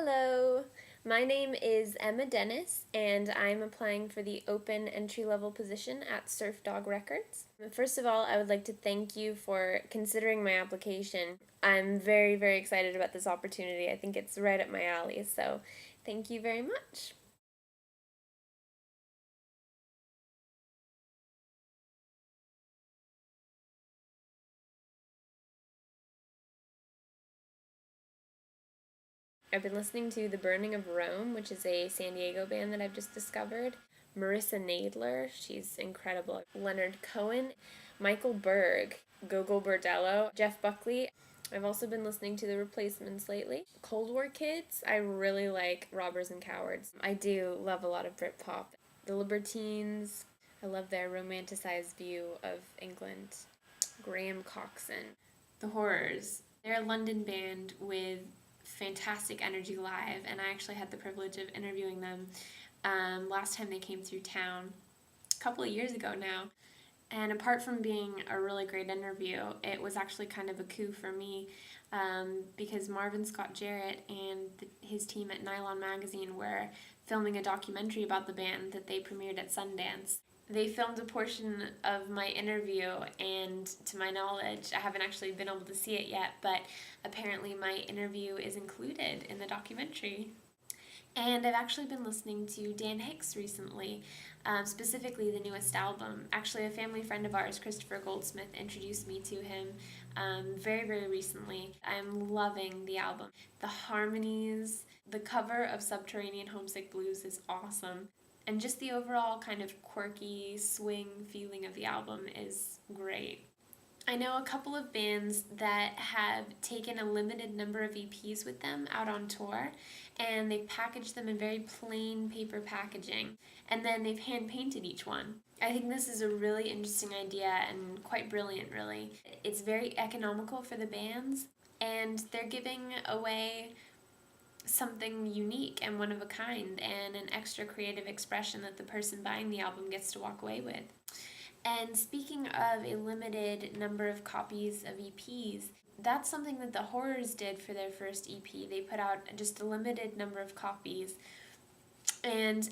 Hello, my name is Emma Dennis, and I'm applying for the open entry-level position at Surfdog Records. First of all, I would like to thank you for considering my application. I'm very, very excited about this opportunity. I think it's right up my alley, so thank you very much. I've been listening to The Burning of Rome, which is a San Diego band that I've just discovered. Marissa Nadler, she's incredible. Leonard Cohen, Michael Berg, Gogo Bordello, Jeff Buckley. I've also been listening to The Replacements lately. Cold War Kids, I really like Robbers and Cowards. I do love a lot of Britpop. The Libertines, I love their romanticized view of England. Graham Coxon. The Horrors, they're a London band with fantastic energy live, and I actually had the privilege of interviewing them last time they came through town a couple of years ago now. And apart from being a really great interview, it was actually kind of a coup for me because Marvin Scott Jarrett and his team at Nylon Magazine were filming a documentary about the band that they premiered at Sundance. They filmed a portion of my interview, and to my knowledge, I haven't actually been able to see it yet, but apparently my interview is included in the documentary. And I've actually been listening to Dan Hicks recently, specifically the newest album. Actually, a family friend of ours, Christopher Goldsmith, introduced me to him very, very recently. I'm loving the album. The harmonies, the cover of Subterranean Homesick Blues is awesome. And just the overall kind of quirky swing feeling of the album is great. I know a couple of bands that have taken a limited number of EPs with them out on tour, and they've packaged them in very plain paper packaging, and then they've hand painted each one. I think this is a really interesting idea and quite brilliant, really. It's very economical for the bands, and they're giving away something unique and one of a kind and an extra creative expression that the person buying the album gets to walk away with. And speaking of a limited number of copies of EPs, that's something that the Horrors did for their first EP. They put out just a limited number of copies, and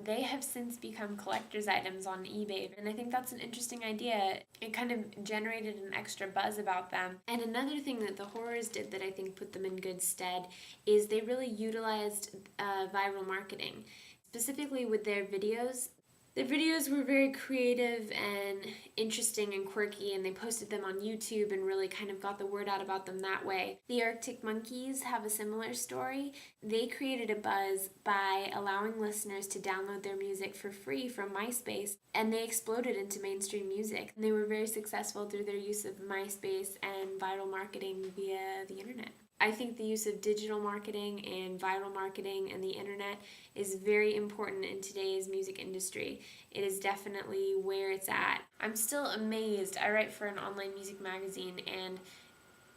they have since become collector's items on eBay. And I think that's an interesting idea. It kind of generated an extra buzz about them. And another thing that the Horrors did that I think put them in good stead is they really utilized viral marketing, specifically with their videos. The videos were very creative and interesting and quirky, and they posted them on YouTube and really kind of got the word out about them that way. The Arctic Monkeys have a similar story. They created a buzz by allowing listeners to download their music for free from MySpace, and they exploded into mainstream music. And they were very successful through their use of MySpace and viral marketing via the internet. I think the use of digital marketing and viral marketing and the internet is very important in today's music industry. It is definitely where it's at. I'm still amazed. I write for an online music magazine, and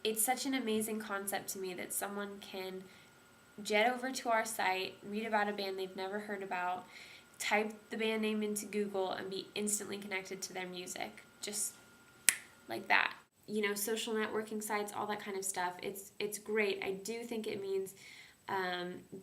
it's such an amazing concept to me that someone can jet over to our site, read about a band they've never heard about, type the band name into Google, and be instantly connected to their music. Just like that. You know, social networking sites, all that kind of stuff. It's great. I do think it means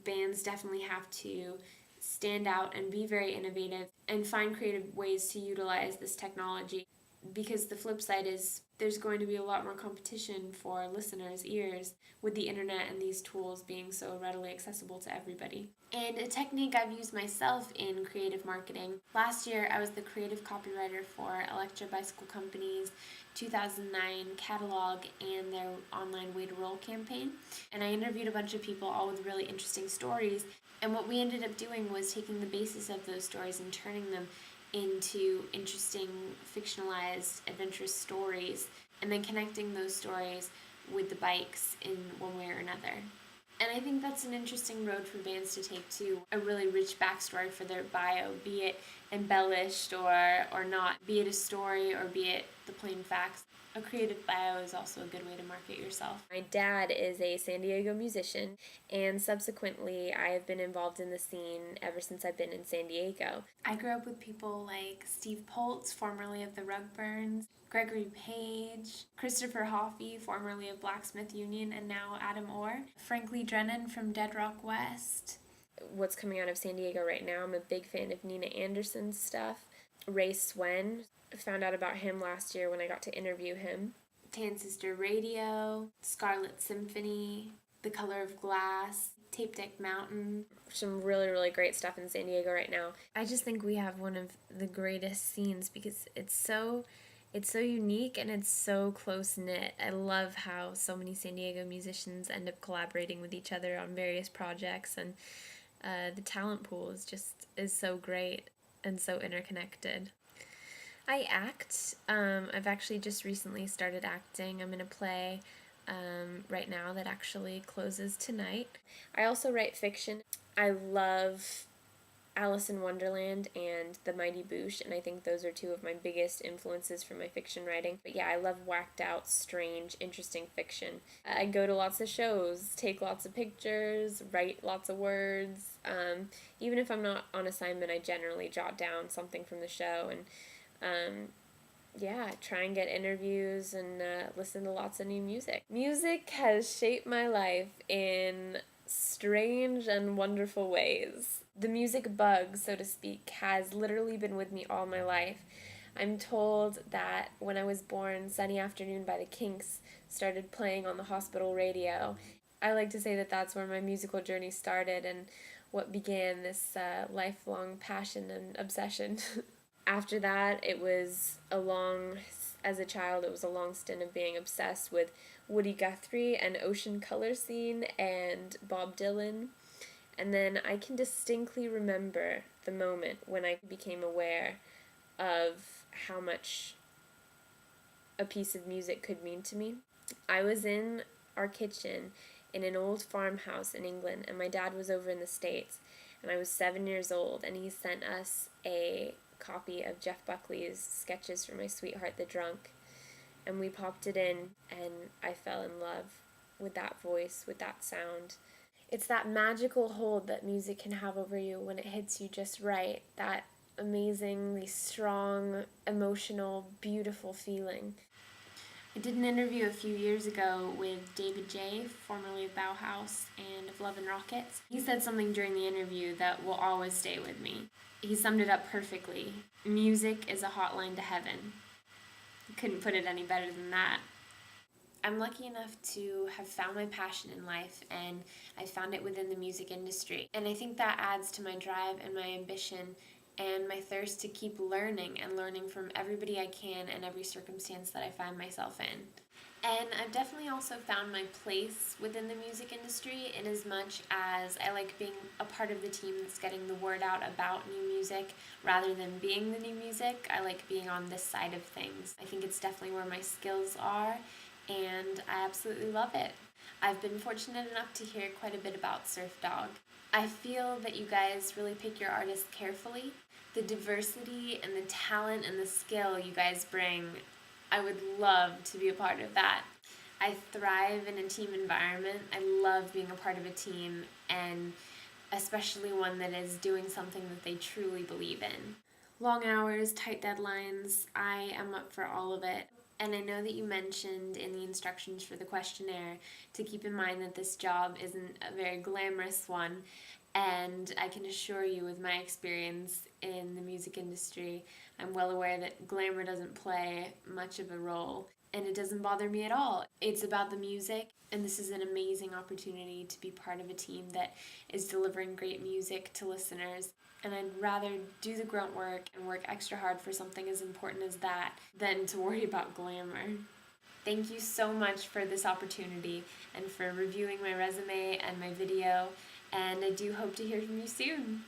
bands definitely have to stand out and be very innovative and find creative ways to utilize this technology, because the flip side is there's going to be a lot more competition for listeners' ears with the internet and these tools being so readily accessible to everybody. And a technique I've used myself in creative marketing. Last year, I was the creative copywriter for Electra Bicycle Company's 2009 catalog and their online Way to Roll campaign. And I interviewed a bunch of people, all with really interesting stories. And what we ended up doing was taking the basis of those stories and turning them into interesting, fictionalized, adventurous stories, and then connecting those stories with the bikes in one way or another. And I think that's an interesting road for bands to take too. A really rich backstory for their bio, be it embellished or not, be it a story or be it the plain facts. A creative bio is also a good way to market yourself. My dad is a San Diego musician, and subsequently I have been involved in the scene ever since I've been in San Diego. I grew up with people like Steve Poltz, formerly of the Rugburns, Gregory Page, Christopher Hoffey, formerly of Blacksmith Union and now Adam Orr, Frank Lee Drennan from Dead Rock West. What's coming out of San Diego right now, I'm a big fan of Nina Anderson's stuff. Ray Swen, found out about him last year when I got to interview him. Tan Sister Radio, Scarlet Symphony, The Color of Glass, Tape Deck Mountain. Some really, really great stuff in San Diego right now. I just think we have one of the greatest scenes because it's so unique and it's so close-knit. I love how so many San Diego musicians end up collaborating with each other on various projects, and the talent pool is so great and so interconnected. I act. I've actually just recently started acting. I'm in a play right now that actually closes tonight. I also write fiction. I love Alice in Wonderland and The Mighty Boosh, and I think those are two of my biggest influences for my fiction writing. But yeah, I love whacked out, strange, interesting fiction. I go to lots of shows, take lots of pictures, write lots of words. Even if I'm not on assignment, I generally jot down something from the show and try and get interviews and listen to lots of new music. Music has shaped my life in strange and wonderful ways. The music bug, so to speak, has literally been with me all my life. I'm told that when I was born, Sunny Afternoon by the Kinks started playing on the hospital radio. I like to say that that's where my musical journey started and what began this lifelong passion and obsession. After that, as a child, it was a long stint of being obsessed with Woody Guthrie and Ocean Color Scene and Bob Dylan. And then I can distinctly remember the moment when I became aware of how much a piece of music could mean to me. I was in our kitchen in an old farmhouse in England, and my dad was over in the States, and I was 7 years old, and he sent us a copy of Jeff Buckley's Sketches for My Sweetheart the Drunk, and we popped it in, and I fell in love with that voice, with that sound. It's that magical hold that music can have over you when it hits you just right, that amazingly strong, emotional, beautiful feeling. I did an interview a few years ago with David J., formerly of Bauhaus and of Love and Rockets. He said something during the interview that will always stay with me. He summed it up perfectly. Music is a hotline to heaven. Couldn't put it any better than that. I'm lucky enough to have found my passion in life, and I found it within the music industry. And I think that adds to my drive and my ambition and my thirst to keep learning and learning from everybody I can and every circumstance that I find myself in. And I've definitely also found my place within the music industry in as much as I like being a part of the team that's getting the word out about new music rather than being the new music. I like being on this side of things. I think it's definitely where my skills are, and I absolutely love it. I've been fortunate enough to hear quite a bit about Surfdog. I feel that you guys really pick your artists carefully. The diversity and the talent and the skill you guys bring, I would love to be a part of that. I thrive in a team environment. I love being a part of a team, and especially one that is doing something that they truly believe in. Long hours, tight deadlines, I am up for all of it. And I know that you mentioned in the instructions for the questionnaire to keep in mind that this job isn't a very glamorous one, and I can assure you with my experience in the music industry, I'm well aware that glamour doesn't play much of a role, and it doesn't bother me at all. It's about the music, and this is an amazing opportunity to be part of a team that is delivering great music to listeners. And I'd rather do the grunt work and work extra hard for something as important as that than to worry about glamour. Thank you so much for this opportunity and for reviewing my resume and my video, and I do hope to hear from you soon.